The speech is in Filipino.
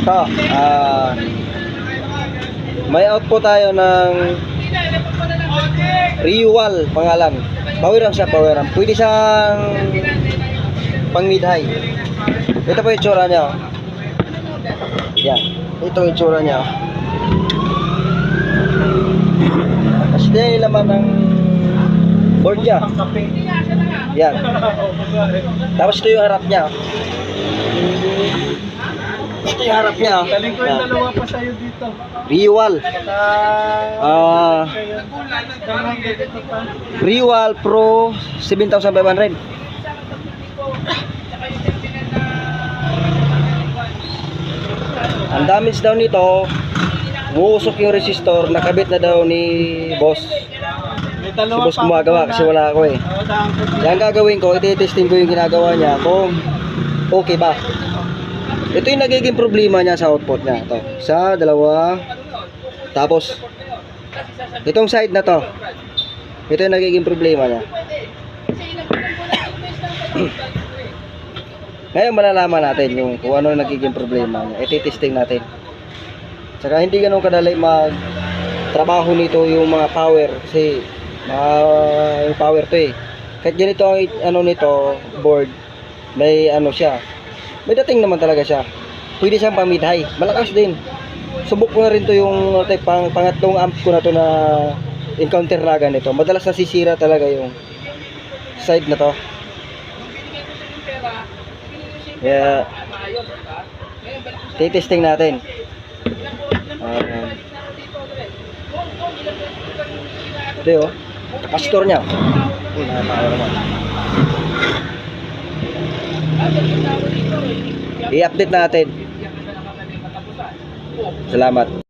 Ito, may output tayo ng Riwal pangalan. Power siya, power. Pwede siyang pang mid high. Ito po yung itsura niya. Yan. Ito yung itsura niya. Kasi ito yung laman ng board niya. Yan. Tapos ito yung harap niya. Ito yung harap niya. Galing ko yung dalawa pa sa'yo dito. Riwal. Riwal Pro 7,500. Ang damage daw nito, uusok yung resistor, nakabit na daw ni boss. Si boss gumagawa kasi wala ako eh. Yan gagawin ko, iti-testing ko yung ginagawa niya kung okay ba. Ito yung nagiging problema niya sa output niya. Ito, isa, dalawa. Tapos itong side na to, ito yung nagiging problema niya. Ngayon malalaman natin yung kung ano yung nagiging problema niya. Iti-testing natin. Saka hindi ganun kadali mag-trabaho nito yung mga power kasi yung power to eh. Kahit ganito ang ano nito, board, may ano siya. May dating naman talaga siya. Pwede siyang pang mid high. Malakas din. Subok ko na rin to yung pangatlong amp ko na to na encounter na ganito. Madalas nasisira talaga yung side na to. Kaya titesting natin. Ito yun, capacitor nya. I-update natin. Salamat.